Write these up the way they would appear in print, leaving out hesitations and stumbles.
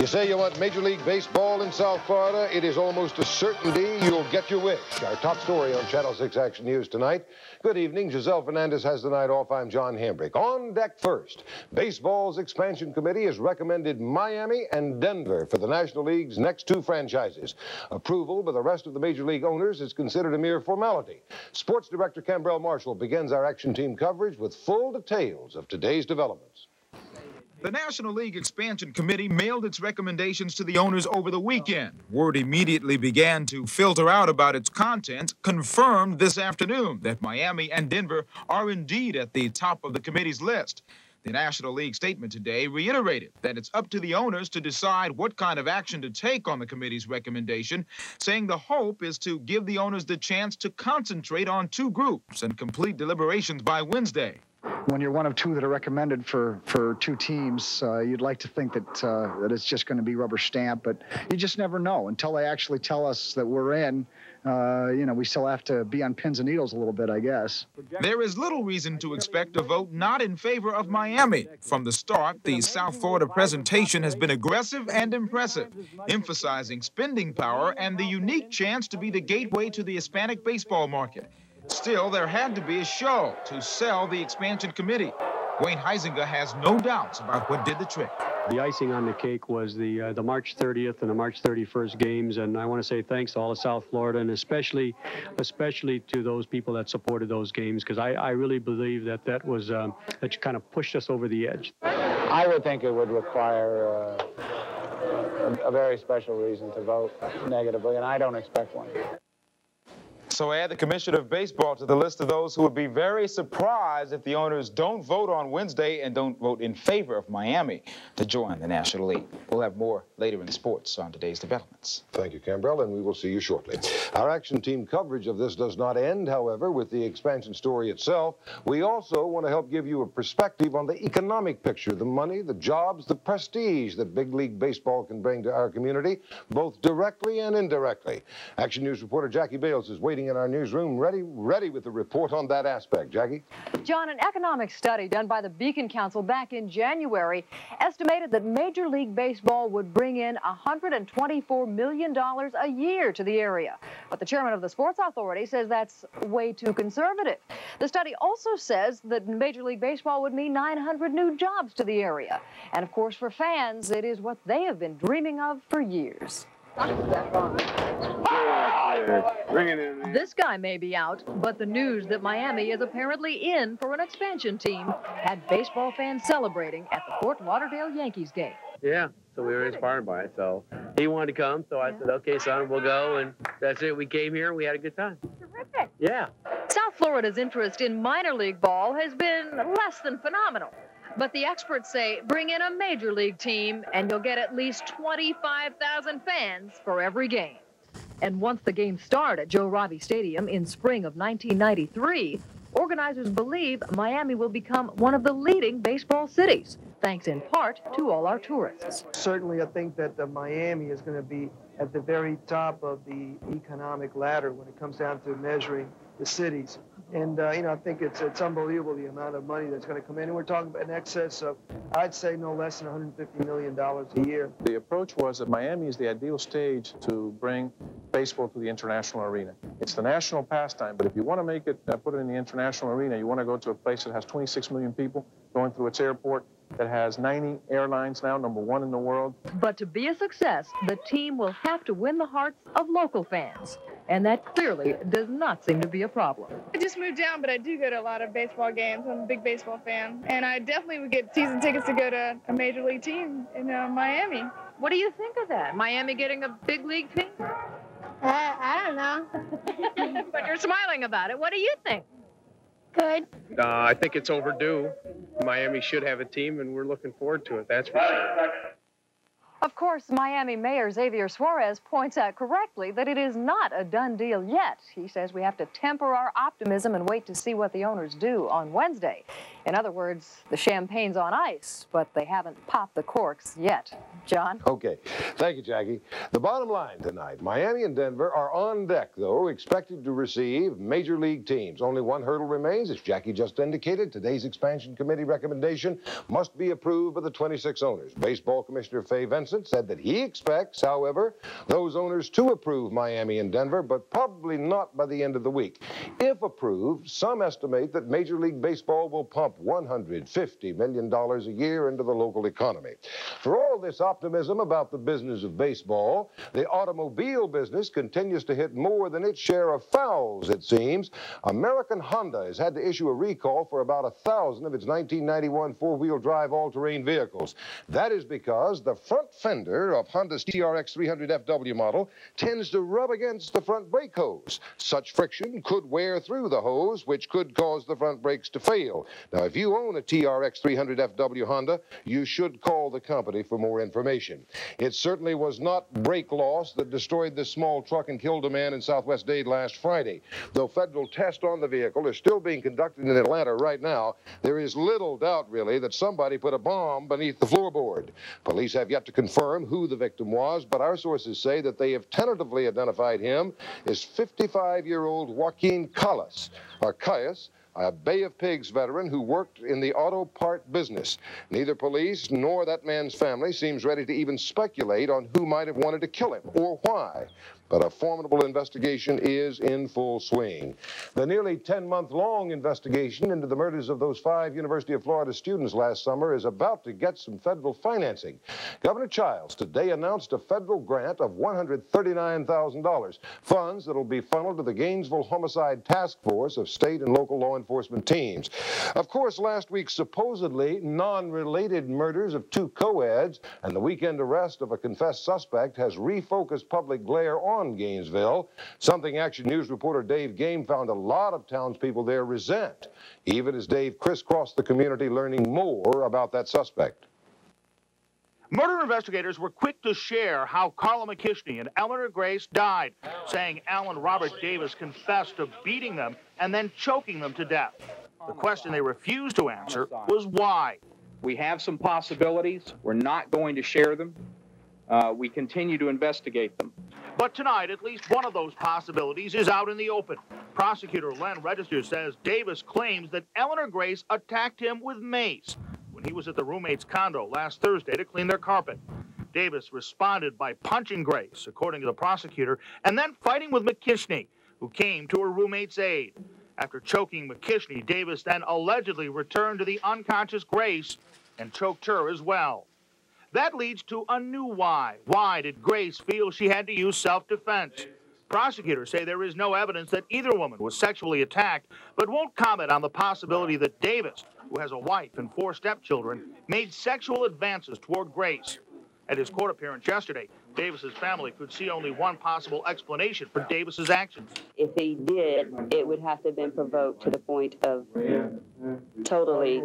You say you want Major League Baseball in South Florida? It is almost a certainty you'll get your wish. Our top story on Channel 6 Action News tonight. Good evening. Giselle Fernandez has the night off. I'm John Hambrick. On deck first, baseball's expansion committee has recommended Miami and Denver for the National League's next two franchises. Approval by the rest of the Major League owners is considered a mere formality. Sports Director Cambrell Marshall begins our action team coverage with full details of today's developments. The National League Expansion Committee mailed its recommendations to the owners over the weekend. Word immediately began to filter out about its content, confirmed this afternoon that Miami and Denver are indeed at the top of the committee's list. The National League statement today reiterated that it's up to the owners to decide what kind of action to take on the committee's recommendation, saying the hope is to give the owners the chance to concentrate on two groups and complete deliberations by Wednesday. When you're one of two that are recommended for two teams, you'd like to think that it's just going to be rubber stamp, but you just never know until they actually tell us that we're in. We still have to be on pins and needles a little bit, I guess. There is little reason to expect a vote not in favor of Miami. From the start, the South Florida presentation has been aggressive and impressive, emphasizing spending power and the unique chance to be the gateway to the Hispanic baseball market. Still, there had to be a show to sell the expansion committee. Wayne Heisinger has no doubts about what did the trick. The icing on the cake was the March 30th and the March 31st games, and I want to say thanks to all of South Florida, and especially to those people that supported those games, because I really believe that was that kind of pushed us over the edge. I would think it would require a very special reason to vote negatively, and I don't expect one. So add the Commissioner of Baseball to the list of those who would be very surprised if the owners don't vote on Wednesday and don't vote in favor of Miami to join the National League. We'll have more later in sports on today's developments. Thank you, Cambrell, and we will see you shortly. Our action team coverage of this does not end, however, with the expansion story itself. We also want to help give you a perspective on the economic picture, the money, the jobs, the prestige that big league baseball can bring to our community, both directly and indirectly. Action News reporter Jackie Bales is waiting in our newsroom, ready with a report on that aspect. Jackie? John, an economic study done by the Beacon Council back in January estimated that Major League Baseball would bring in $124 million a year to the area. But the chairman of the Sports Authority says that's way too conservative. The study also says that Major League Baseball would mean 900 new jobs to the area. And of course, for fans, it is what they have been dreaming of for years. This guy may be out, but the news that Miami is apparently in for an expansion team had baseball fans celebrating at the Fort Lauderdale Yankees game. Yeah, so we were inspired by it. So he wanted to come, so I said, okay, son, we'll go. And that's it. We came here, and we had a good time. Terrific. Yeah. South Florida's interest in minor league ball has been less than phenomenal. But the experts say bring in a major league team and you'll get at least 25,000 fans for every game. And once the games start at Joe Robbie Stadium in spring of 1993, organizers believe Miami will become one of the leading baseball cities, thanks in part to all our tourists. Certainly, I think that Miami is going to be at the very top of the economic ladder when it comes down to measuring the cities. And, I think it's unbelievable the amount of money that's going to come in. And we're talking about in excess of, I'd say, no less than $150 million a year. The approach was that Miami is the ideal stage to bring baseball to the international arena. It's the national pastime, but if you want to make it, put it in the international arena, you want to go to a place that has 26 million people going through its airport, that has 90 airlines now, #1 in the world. But to be a success, the team will have to win the hearts of local fans. And that clearly does not seem to be a problem. I just moved down, but I do go to a lot of baseball games. I'm a big baseball fan. And I definitely would get season tickets to go to a major league team in Miami. What do you think of that? Miami getting a big league team? I don't know. But you're smiling about it. What do you think? Good. I think it's overdue. Miami should have a team, and we're looking forward to it, that's for sure. Of course, Miami Mayor Xavier Suarez points out correctly that it is not a done deal yet. He says we have to temper our optimism and wait to see what the owners do on Wednesday. In other words, the champagne's on ice, but they haven't popped the corks yet. John? Okay. Thank you, Jackie. The bottom line tonight, Miami and Denver are on deck, though, expected to receive major league teams. Only one hurdle remains, as Jackie just indicated. Today's expansion committee recommendation must be approved by the 26 owners. Baseball Commissioner Fay Vincent Vincent said that he expects, however, those owners to approve Miami and Denver, but probably not by the end of the week. If approved, some estimate that Major League Baseball will pump $150 million a year into the local economy. For all this optimism about the business of baseball, the automobile business continues to hit more than its share of fouls, it seems. American Honda has had to issue a recall for about 1,000 of its 1991 four-wheel drive all-terrain vehicles. That is because the front fender of Honda's TRX 300FW model tends to rub against the front brake hose. Such friction could wear through the hose, which could cause the front brakes to fail. Now, if you own a TRX 300FW Honda, you should call the company for more information. It certainly was not brake loss that destroyed this small truck and killed a man in Southwest Dade last Friday. Though federal tests on the vehicle are still being conducted in Atlanta right now, there is little doubt, really, that somebody put a bomb beneath the floorboard. Police have yet to confirm who the victim was, but our sources say that they have tentatively identified him as 55-year-old Joaquin Callas, a Bay of Pigs veteran who worked in the auto part business. Neither police nor that man's family seems ready to even speculate on who might have wanted to kill him or why. But a formidable investigation is in full swing. The nearly 10-month-long investigation into the murders of those 5 University of Florida students last summer is about to get some federal financing. Governor Childs today announced a federal grant of $139,000, funds that will be funneled to the Gainesville Homicide Task Force of state and local law enforcement teams. Of course, last week's supposedly non-related murders of 2 co-eds and the weekend arrest of a confessed suspect has refocused public glare on Gainesville, something Action News reporter Dave Game found a lot of townspeople there resent, even as Dave crisscrossed the community learning more about that suspect. Murder investigators were quick to share how Carla McKishney and Eleanor Grace died, saying Alan Robert Davis confessed to beating them and then choking them to death. The question they refused to answer was why. We have some possibilities. We're not going to share them. We continue to investigate them. But tonight, at least one of those possibilities is out in the open. Prosecutor Len Register says Davis claims that Eleanor Grace attacked him with mace when he was at the roommate's condo last Thursday to clean their carpet. Davis responded by punching Grace, according to the prosecutor, and then fighting with McKishney, who came to her roommate's aid. After choking McKishney, Davis then allegedly returned to the unconscious Grace and choked her as well. That leads to a new why. Why did Grace feel she had to use self-defense? Prosecutors say there is no evidence that either woman was sexually attacked, but won't comment on the possibility that Davis, who has a wife and 4 stepchildren, made sexual advances toward Grace. At his court appearance yesterday, Davis's family could see only one possible explanation for Davis's actions. If he did, it would have to have been provoked to the point of totally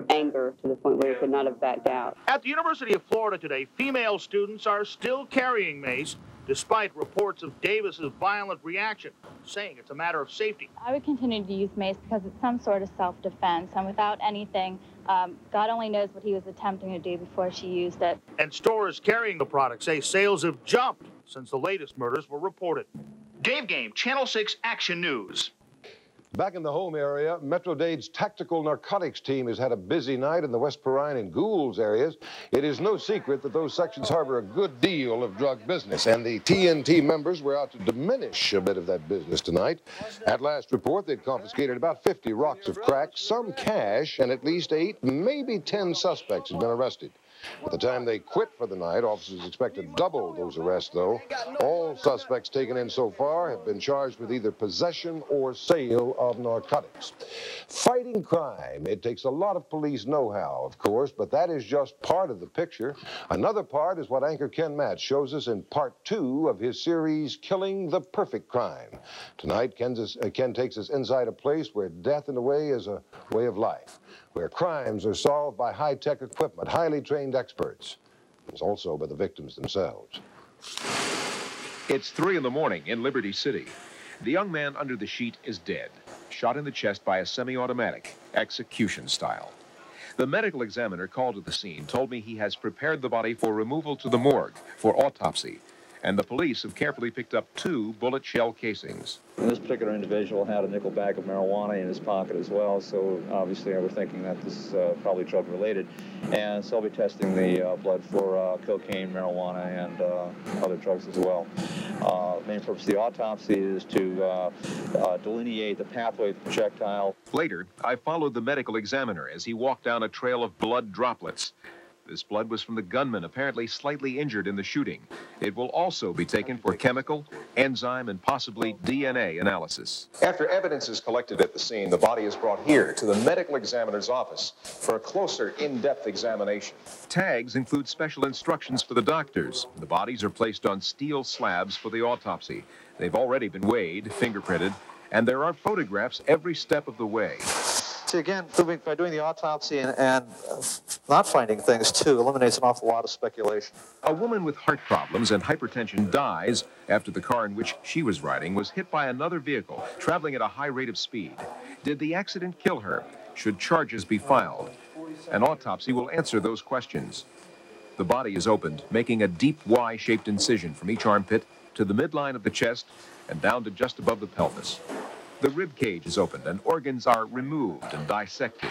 anger, to the point where he could not have backed out. At the University of Florida today, female students are still carrying mace, despite reports of Davis's violent reaction, saying it's a matter of safety. I would continue to use mace because it's some sort of self-defense, and without anything, God only knows what he was attempting to do before she used it. And stores carrying the product say sales have jumped since the latest murders were reported. Dave Game, Channel 6 Action News. Back in the home area, Metro Dade's tactical narcotics team has had a busy night in the West Perrine and Goulds areas. It is no secret that those sections harbor a good deal of drug business, and the TNT members were out to diminish a bit of that business tonight. At last report, they'd confiscated about 50 rocks of crack, some cash, and at least 8, maybe 10 suspects had been arrested. By the time they quit for the night, officers expect to double those arrests, though. All suspects taken in so far have been charged with either possession or sale of narcotics. Fighting crime, it takes a lot of police know-how, of course, but that is just part of the picture. Another part is what anchor Ken Matz shows us in part 2 of his series, Killing the Perfect Crime. Tonight, Ken takes us inside a place where death, in a way, is a way of life, where crimes are solved by high-tech equipment, highly trained experts, and also by the victims themselves. It's 3 in the morning in Liberty City. The young man under the sheet is dead, shot in the chest by a semi-automatic, execution style. The medical examiner called to the scene told me he has prepared the body for removal to the morgue for autopsy. and the police have carefully picked up 2 bullet shell casings. This particular individual had a nickel bag of marijuana in his pocket as well, so obviously we're thinking that this is probably drug-related. And so I'll be testing the blood for cocaine, marijuana, and other drugs as well. The main purpose of the autopsy is to delineate the pathway of the projectile. Later, I followed the medical examiner as he walked down a trail of blood droplets. This blood was from the gunman, apparently slightly injured in the shooting. It will also be taken for chemical, enzyme, and possibly DNA analysis. After evidence is collected at the scene, the body is brought here to the medical examiner's office for a closer, in-depth examination. Tags include special instructions for the doctors. The bodies are placed on steel slabs for the autopsy. They've already been weighed, fingerprinted, and there are photographs every step of the way. See, again, by doing the autopsy and not finding things, too, eliminates an awful lot of speculation. A woman with heart problems and hypertension dies after the car in which she was riding was hit by another vehicle, traveling at a high rate of speed. Did the accident kill her? Should charges be filed? An autopsy will answer those questions. The body is opened, making a deep Y-shaped incision from each armpit to the midline of the chest and down to just above the pelvis. The rib cage is opened and organs are removed and dissected.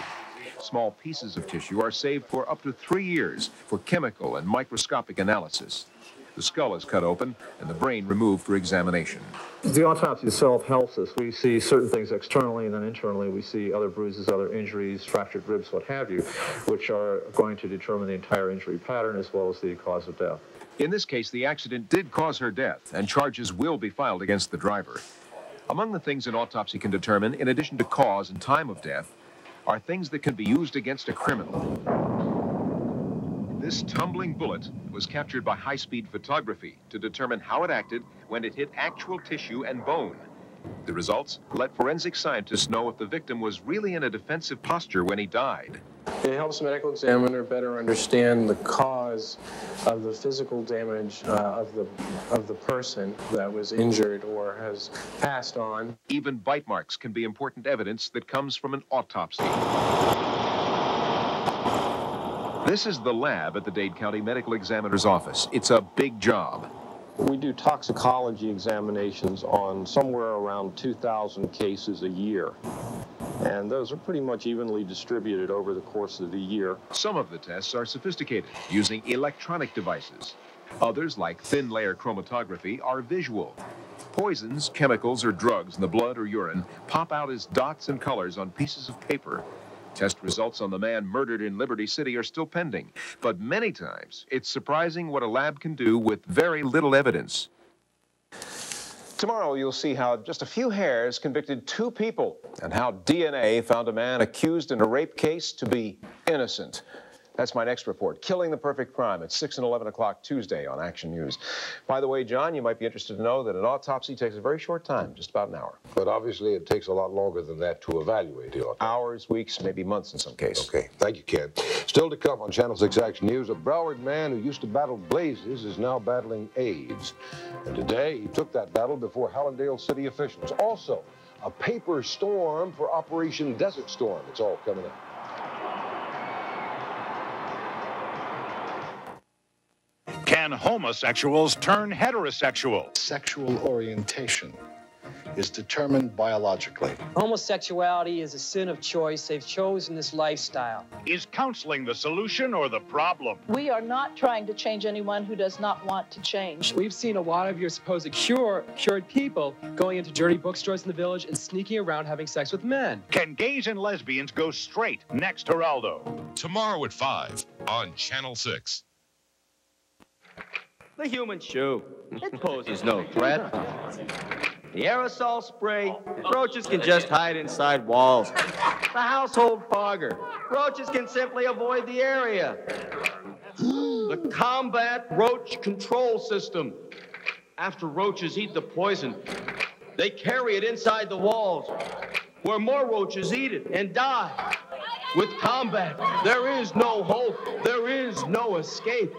Small pieces of tissue are saved for up to 3 years for chemical and microscopic analysis. The skull is cut open and the brain removed for examination. The autopsy itself helps us. We see certain things externally, and then internally we see other bruises, other injuries, fractured ribs, what have you, which are going to determine the entire injury pattern as well as the cause of death. In this case, the accident did cause her death, and charges will be filed against the driver. Among the things an autopsy can determine, in addition to cause and time of death, are things that can be used against a criminal. This tumbling bullet was captured by high-speed photography to determine how it acted when it hit actual tissue and bone. The results let forensic scientists know if the victim was really in a defensive posture when he died. It helps the medical examiner better understand the cause of the physical damage of the person that was injured or has passed on. Even bite marks can be important evidence that comes from an autopsy. This is the lab at the Dade County Medical Examiner's office. It's a big job. We do toxicology examinations on somewhere around 2,000 cases a year. And those are pretty much evenly distributed over the course of the year. Some of the tests are sophisticated, using electronic devices. Others, like thin layer chromatography, are visual. Poisons, chemicals, or drugs in the blood or urine pop out as dots and colors on pieces of paper. Test results on the man murdered in Liberty City are still pending, but many times it's surprising what a lab can do with very little evidence. Tomorrow you'll see how just a few hairs convicted 2 people and how DNA found a man accused in a rape case to be innocent. That's my next report, Killing the Perfect Crime, at 6 and 11 o'clock Tuesday on Action News. By the way, John, you might be interested to know that an autopsy takes a very short time, just about an hour. But obviously it takes a lot longer than that to evaluate the autopsy. Hours, weeks, maybe months in some cases. Okay, thank you, Ken. Still to come on Channel 6 Action News, a Broward man who used to battle blazes is now battling AIDS. And today he took that battle before Hallandale city officials. Also, a paper storm for Operation Desert Storm. It's all coming up. Can homosexuals turn heterosexual? Sexual orientation is determined biologically. Homosexuality is a sin of choice. They've chosen this lifestyle. Is counseling the solution or the problem? We are not trying to change anyone who does not want to change. We've seen a lot of your supposed cured people going into dirty bookstores in the village and sneaking around having sex with men. Can gays and lesbians go straight? Next, Geraldo. Tomorrow at 5 on Channel 6. The human shoe. It poses no threat. The aerosol spray. Roaches can just hide inside walls. The household fogger. Roaches can simply avoid the area. The combat roach control system. After roaches eat the poison, they carry it inside the walls, where more roaches eat it and die. With combat, there is no hope. There is no escape.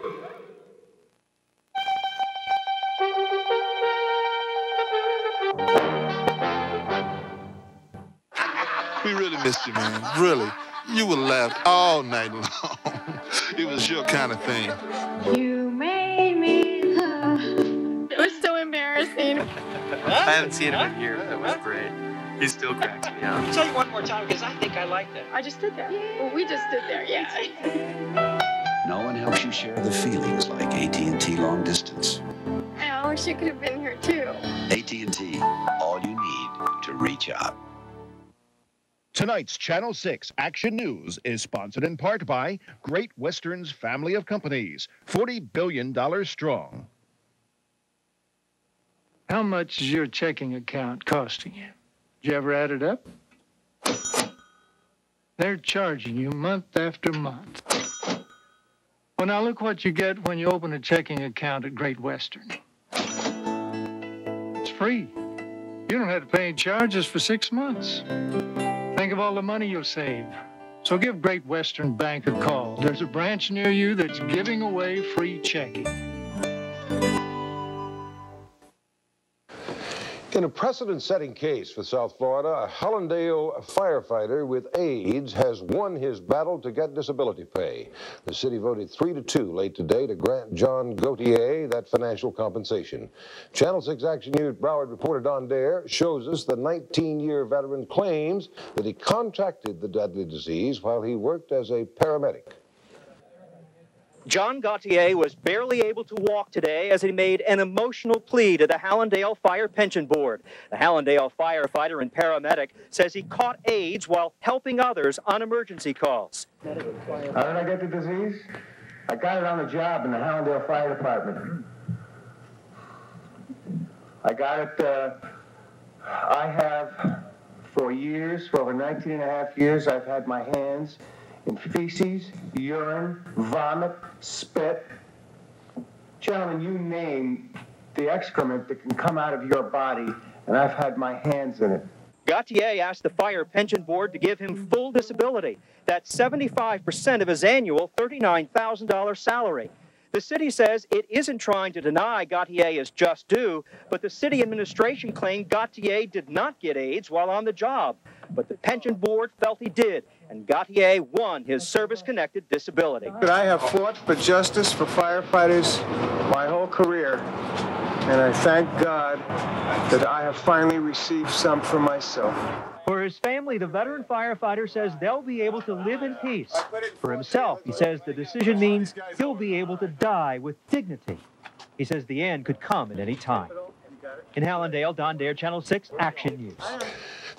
We really missed you, man. Really. You would have laughed all night long. It was your kind of thing. You made me love I haven't seen him in years. That was great. He still cracks me up. I'll tell you one more time because I think I liked it. I just stood there. Well, we just stood there, yeah. No one helps you share the feelings like AT&T Long Distance. I wish you could have been here, too. AT&T, all you need to reach out. Tonight's Channel 6 Action News is sponsored in part by Great Western's family of companies, $40 billion strong. How much is your checking account costing you? Did you ever add it up? They're charging you month after month. Well, now look what you get when you open a checking account at Great Western. It's free. You don't have to pay any charges for 6 months. Think of all the money you'll save. So give Great Western Bank a call. There's a branch near you that's giving away free checking. In a precedent-setting case for South Florida, a Hallandale firefighter with AIDS has won his battle to get disability pay. The city voted 3-2 late today to grant John Gautier that financial compensation. Channel 6 Action News Broward reporter Don Dare shows us the 19-year veteran claims that he contracted the deadly disease while he worked as a paramedic. John Gautier was barely able to walk today as he made an emotional plea to the Hallandale Fire Pension Board. The Hallandale firefighter and paramedic says he caught AIDS while helping others on emergency calls. How did I get the disease? I got it on the job in the Hallandale Fire Department. I got it, I have for years, for over 19 and a half years, I've had my hands in feces, urine, vomit, spit. Gentlemen, you name the excrement that can come out of your body, and I've had my hands in it. Gautier asked the Fire Pension Board to give him full disability. That's 75% of his annual $39,000 salary. The city says it isn't trying to deny Gautier is just due, but the city administration claimed Gautier did not get AIDS while on the job. But the pension board felt he did, and Gautier won his service-connected disability. I have fought for justice for firefighters my whole career, and I thank God that I have finally received some for myself. For his family, the veteran firefighter says they'll be able to live in peace. For himself, he says the decision means he'll be able to die with dignity. He says the end could come at any time. In Hallandale, Don Dare, Channel 6 Action News.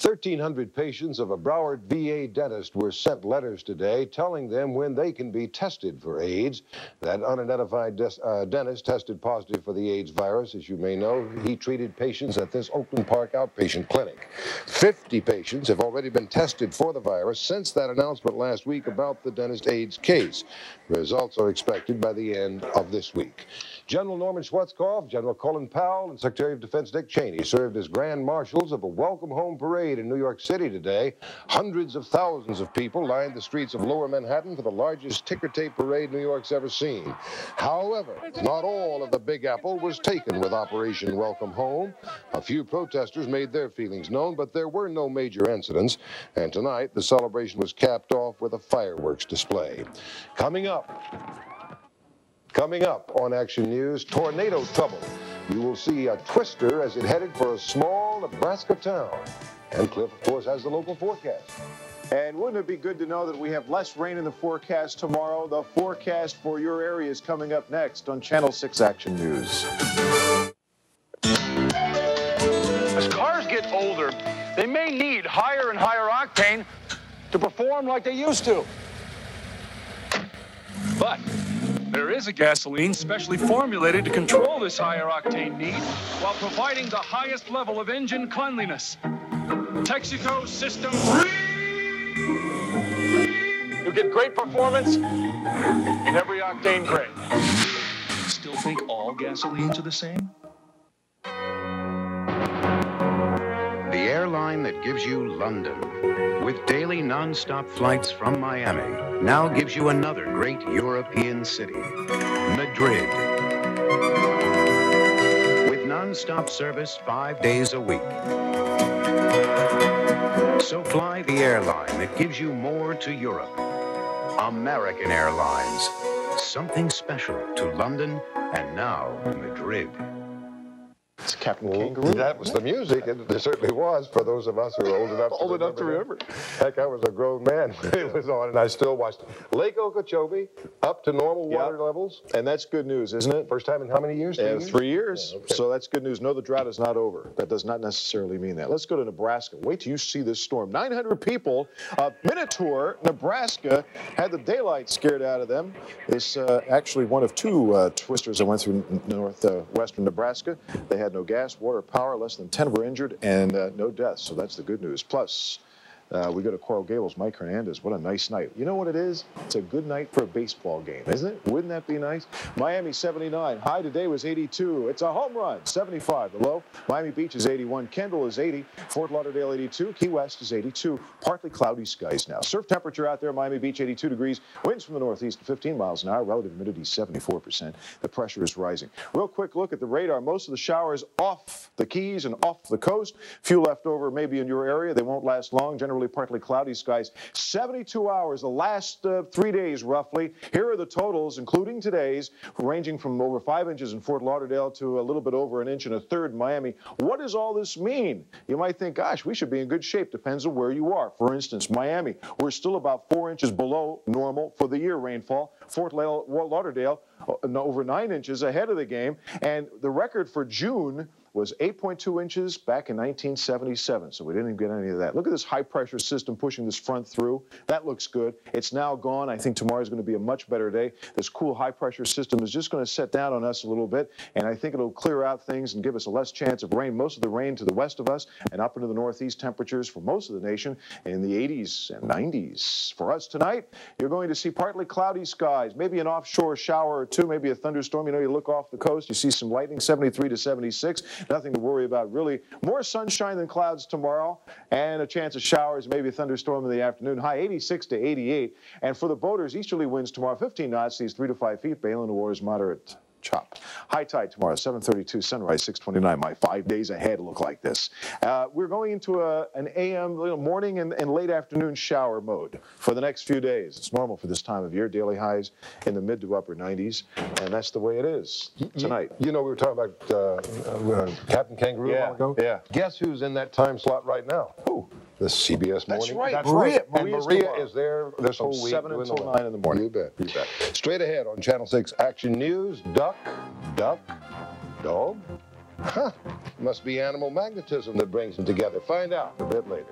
1,300 patients of a Broward VA dentist were sent letters today telling them when they can be tested for AIDS. That unidentified dentist tested positive for the AIDS virus. As you may know, he treated patients at this Oakland Park outpatient clinic. 50 patients have already been tested for the virus since that announcement last week about the dentist AIDS case. Results are expected by the end of this week. General Norman Schwarzkopf, General Colin Powell, and Secretary of Defense Dick Cheney served as grand marshals of a welcome home parade in New York City today. Hundreds of thousands of people lined the streets of Lower Manhattan for the largest ticker-tape parade New York's ever seen. However, not all of the Big Apple was taken with Operation Welcome Home. A few protesters made their feelings known, but there were no major incidents. And tonight, the celebration was capped off with a fireworks display. Coming up on Action News, tornado trouble. You will see a twister as it headed for a small Nebraska town. And Cliff, of course, has the local forecast. And wouldn't it be good to know that we have less rain in the forecast tomorrow? The forecast for your area is coming up next on Channel 6 Action News. As cars get older, they may need higher and higher octane to perform like they used to. But there is a gasoline specially formulated to control this higher octane need while providing the highest level of engine cleanliness. Texaco System 3. You get great performance in every octane grade. Still think all gasolines are the same? The airline that gives you London, with daily non-stop flights from Miami, now gives you another great European city, Madrid. With non-stop service 5 days a week. So fly the airline that gives you more to Europe. American Airlines. Something special to London and now Madrid. It's Captain Kangaroo. That was the music. It certainly was for those of us who are old enough to remember. Heck, I was a grown man when it was on, and I still watched it. Lake Okeechobee up to normal water levels. And that's good news, isn't it? First time in how many years? 3 years. Yeah, okay. So that's good news. No, the drought is not over. That does not necessarily mean that. Let's go to Nebraska. Wait till you see this storm. 900 people of Minotaur, Nebraska, had the daylight scared out of them. It's actually one of two twisters that went through northwestern Nebraska. They had no gas, water, power. Less than 10 were injured, and no deaths. So that's the good news. Plus, we go to Coral Gables. Mike Hernandez. What a nice night. You know what it is? It's a good night for a baseball game, isn't it? Wouldn't that be nice? Miami 79. High today was 82. It's a home run. 75. The low. Miami Beach is 81. Kendall is 80. Fort Lauderdale 82. Key West is 82. Partly cloudy skies now. Surf temperature out there. Miami Beach 82 degrees. Winds from the northeast 15 miles an hour. Relative humidity 74%. The pressure is rising. Real quick look at the radar. Most of the showers off the Keys and off the coast. Few left over maybe in your area. They won't last long. Generally partly cloudy skies. 72 hours, the last 3 days roughly. Here are the totals, including today's, ranging from over 5 inches in Fort Lauderdale to a little bit over 1 1/3 inches in Miami. What does all this mean? You might think, gosh, we should be in good shape. Depends on where you are. For instance, Miami, we're still about 4 inches below normal for the year rainfall. Fort Lauderdale, over 9 inches ahead of the game. And the record for June was 8.2 inches back in 1977, so we didn't even get any of that. Look at this high-pressure system pushing this front through. That looks good. It's now gone. I think tomorrow is going to be a much better day. This cool high-pressure system is just going to set down on us a little bit, and I think it'll clear out things and give us a less chance of rain. Most of the rain to the west of us and up into the northeast, temperatures for most of the nation in the 80s and 90s. For us tonight, you're going to see partly cloudy skies, maybe an offshore shower or two, maybe a thunderstorm. You know, you look off the coast, you see some lightning, 73 to 76. Nothing to worry about, really. More sunshine than clouds tomorrow, and a chance of showers, maybe a thunderstorm in the afternoon. High 86 to 88. And for the boaters, easterly winds tomorrow, 15 knots, seas 3 to 5 feet. Bailing the waters moderate chop. High tide tomorrow, 7:32, sunrise 6:29. My 5 days ahead look like this. We're going into an AM, morning and late afternoon shower mode for the next few days. It's normal for this time of year. Daily highs in the mid to upper 90s, and that's the way it is tonight. You know, we were talking about Captain Kangaroo a while ago. Yeah. Guess who's in that time slot right now? Who? The CBS That's morning. right. That's Maria. right. And Maria is there this From whole week. 7 until 9 in the morning. You bet. You bet. Straight ahead on Channel 6 Action News. Duck, dog. Huh. Must be animal magnetism that brings them together. Find out a bit later.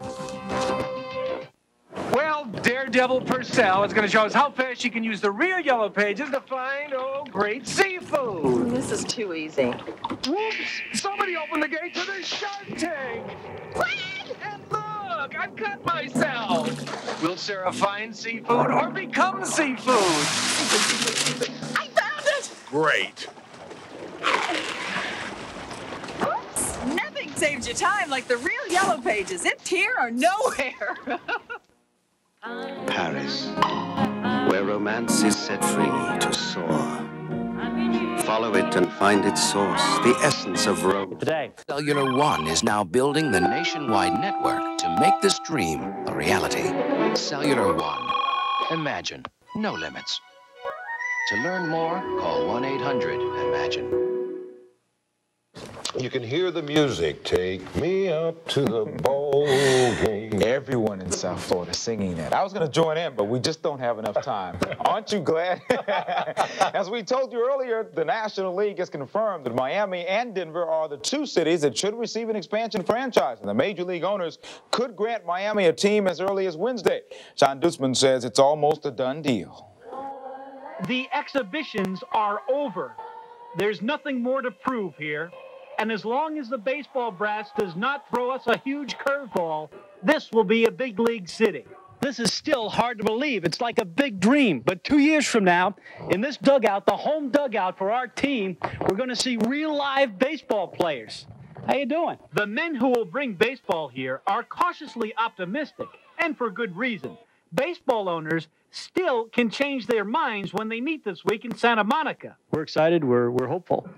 Well, Daredevil Purcell is going to show us how fast she can use the real yellow pages to find, great seafood. This is too easy. Whoops! Somebody opened the gate to the Shark Tank. And look, I've cut myself. Will Sarah find seafood or become seafood? I found it! Great. Oops! Nothing saves you time like the real yellow pages. It's here or nowhere. Paris, where romance is set free to soar. Follow it and find its source, the essence of Rome. Today, Cellular One is now building the nationwide network to make this dream a reality. Cellular One. Imagine. No limits. To learn more, call 1-800-IMAGINE. You can hear the music. Take me up to the ball game. Everyone in South Florida singing that. I was going to join in, but we just don't have enough time. Aren't you glad? As we told you earlier, the National League has confirmed that Miami and Denver are the two cities that should receive an expansion franchise, and the Major League owners could grant Miami a team as early as Wednesday. John Dusman says it's almost a done deal. The exhibitions are over. There's nothing more to prove here. And as long as the baseball brass does not throw us a huge curveball, this will be a big league city. This is still hard to believe. It's like a big dream. But 2 years from now, in this dugout, the home dugout for our team, we're going to see real live baseball players. How you doing? The men who will bring baseball here are cautiously optimistic, and for good reason. Baseball owners still can change their minds when they meet this week in Santa Monica. We're excited. We're hopeful.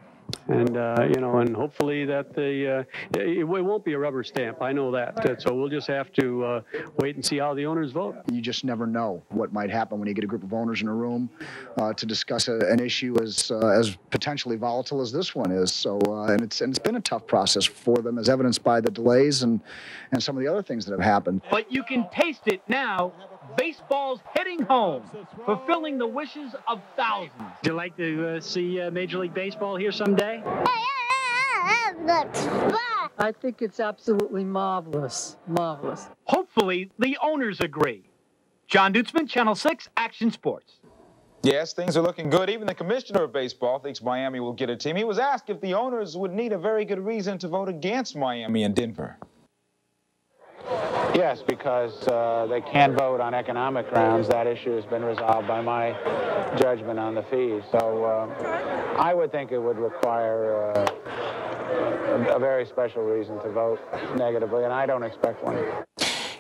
And, you know, and hopefully that it won't be a rubber stamp. I know that. So we'll just have to wait and see how the owners vote. You just never know what might happen when you get a group of owners in a room to discuss an issue as potentially volatile as this one is. So, and it's been a tough process for them, as evidenced by the delays and some of the other things that have happened. But you can taste it now. Baseball's heading home, fulfilling the wishes of thousands. Would you like to see Major League Baseball here someday? I think it's absolutely marvelous. Marvelous. Hopefully, the owners agree. John Dutzman, Channel 6, Action Sports. Yes, things are looking good. Even the commissioner of baseball thinks Miami will get a team. He was asked if the owners would need a very good reason to vote against Miami and Denver. Yes, because they can't vote on economic grounds. That issue has been resolved by my judgment on the fees. So I would think it would require a very special reason to vote negatively, and I don't expect one.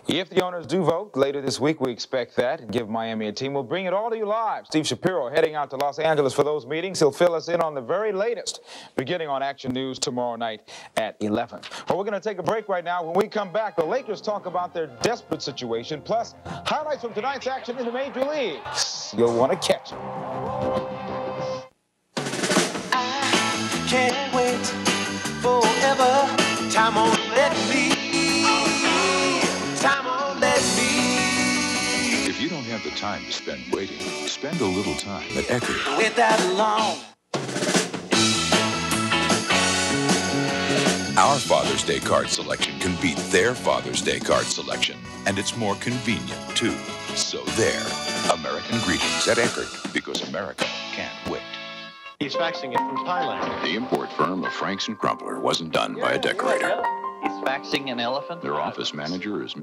If the owners do vote later this week, we expect that, and give Miami a team. We'll bring it all to you live. Steve Shapiro heading out to Los Angeles for those meetings. He'll fill us in on the very latest, beginning on Action News tomorrow night at 11. Well, we're going to take a break right now. When we come back, the Lakers talk about their desperate situation, plus highlights from tonight's action in the Major Leagues. You'll want to catch it. I can't wait forever. Time won't let me. Time won't let me. If you don't have the time to spend waiting, spend a little time at Eckerd. Wait that long. Our Father's Day card selection can beat their Father's Day card selection, and it's more convenient, too. So there, American greetings at Eckerd, because America can't wait. He's faxing it from Thailand. The import firm of Franks and Crumpler wasn't done by a decorator. He's faxing an elephant? Their office manager is...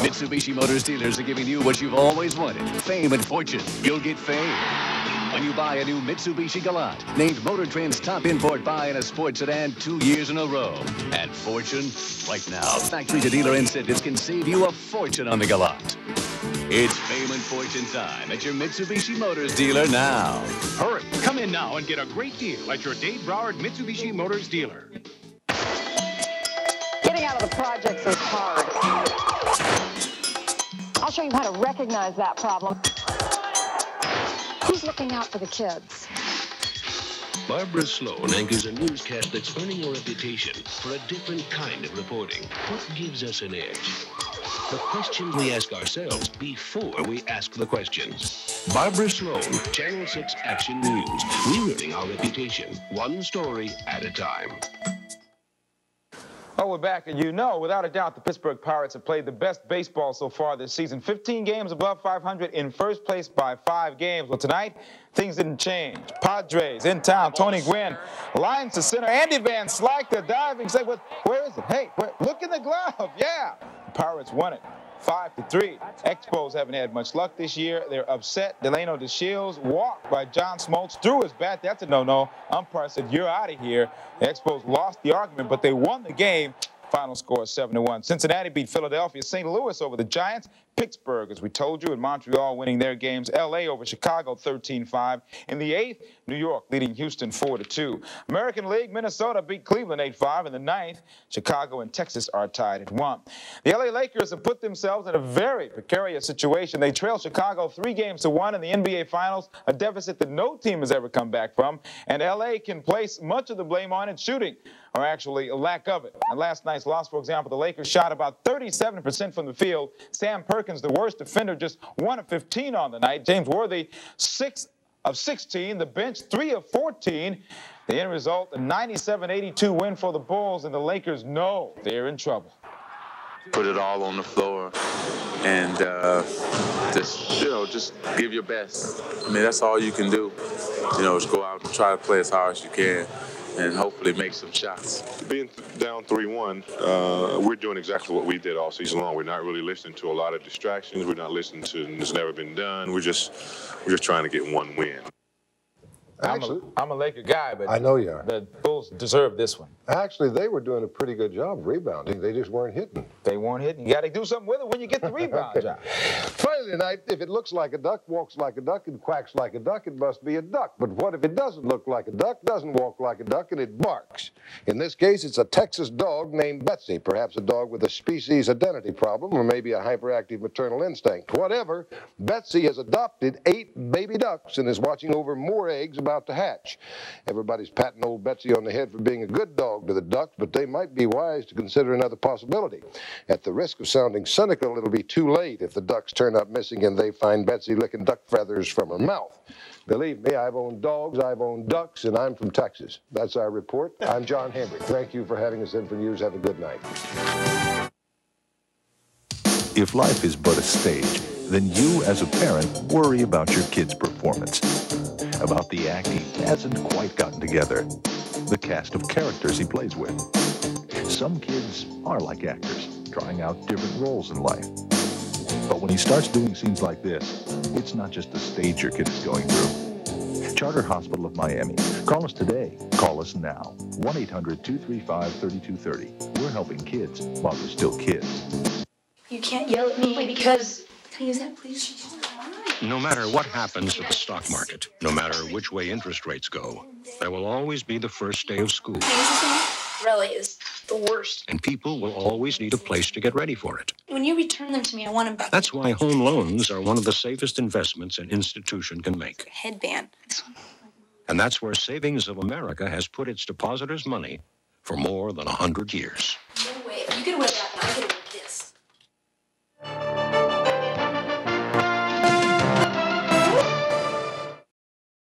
Mitsubishi Motors dealers are giving you what you've always wanted. Fame and fortune. You'll get fame when you buy a new Mitsubishi Galant, named Motor Trend's top import buy in a sports sedan 2 years in a row. And fortune? Right now, factory-to-dealer incentives can save you a fortune on the Galant. It's fame and fortune time at your Mitsubishi Motors dealer now. Hurry, come in now and get a great deal at your Dave Broward Mitsubishi Motors dealer. Getting out of the projects is hard. I'll show you how to recognize that problem. Who's looking out for the kids? Barbara Sloan anchors a newscast that's earning a reputation for a different kind of reporting. What gives us an edge? The questions we ask ourselves before we ask the questions. Barbara Sloan, Channel 6 Action News. Rewriting our reputation, one story at a time. Oh, we're back, and you know, without a doubt, the Pittsburgh Pirates have played the best baseball so far this season. 15 games above 500, in first place by 5 games. Well, tonight, things didn't change. Padres in town. Tony Gwynn lines to center. Andy Van Slyke, the diving. Say, where is it? Hey, look in the glove. Yeah. The Pirates won it 5-3. Expos haven't had much luck this year. They're upset. Delano DeShields walked by John Smoltz, threw his bat. That's a no-no. Umpire said, you're out of here. The Expos lost the argument, but they won the game. Final score is 7-1. Cincinnati beat Philadelphia. St. Louis over the Giants. Pittsburgh, as we told you, and Montreal winning their games. L.A. over Chicago 13-5. In the 8th, New York leading Houston 4-2. American League, Minnesota beat Cleveland 8-5. In the 9th, Chicago and Texas are tied at 1. The L.A. Lakers have put themselves in a very precarious situation. They trail Chicago 3-1 in the NBA Finals, a deficit that no team has ever come back from. And L.A. can place much of the blame on its shooting, or actually a lack of it. And last night's loss, for example, the Lakers shot about 37% from the field. Sam Perkins, the worst defender, just 1 of 15 on the night. James Worthy, 6 of 16. The bench, 3 of 14. The end result, a 97-82 win for the Bulls, and the Lakers know they're in trouble. Put it all on the floor and just give your best. I mean, that's all you can do. Just go out and try to play as hard as you can and hopefully make some shots. Being down 3-1, we're doing exactly what we did all season long. We're not really listening to a lot of distractions. We're not listening to it's never been done. We're just trying to get one win. I'm a Laker guy, but I know you are. The Bulls Bulls deserve this one. Actually, they were doing a pretty good job rebounding. They just weren't hitting. They weren't hitting. You got to do something with it when you get the rebound job. Finally tonight, if it looks like a duck, walks like a duck, and quacks like a duck, it must be a duck. But what if it doesn't look like a duck, doesn't walk like a duck, and it barks? In this case, it's a Texas dog named Betsy, perhaps a dog with a species identity problem, or maybe a hyperactive maternal instinct. Whatever, Betsy has adopted 8 baby ducks and is watching over more eggs about to hatch. Everybody's patting old Betsy on the head for being a good dog to the ducks, but they might be wise to consider another possibility. At the risk of sounding cynical, it'll be too late if the ducks turn up missing and they find Betsy licking duck feathers from her mouth. Believe me, I've owned dogs, I've owned ducks, and I'm from Texas. That's our report. I'm John Henry. Thank you for having us in for news. Have a good night. If life is but a stage, then you, as a parent, worry about your kid's performance, about the act he hasn't quite gotten together, the cast of characters he plays with. Some kids are like actors, trying out different roles in life. But when he starts doing scenes like this, it's not just the stage your kid is going through. Charter Hospital of Miami. Call us today. Call us now. 1-800-235-3230. We're helping kids while they're still kids. You can't yell at me because... Can I use that, please? No matter what happens to the stock market, no matter which way interest rates go, there will always be the first day of school. Really is the worst. And people will always need a place to get ready for it. When you return them to me, I want them back. That's why home loans are one of the safest investments an institution can make. Headband. And that's where Savings of America has put its depositors' money for more than 100 years. No way. If you could wear that, I could wear this.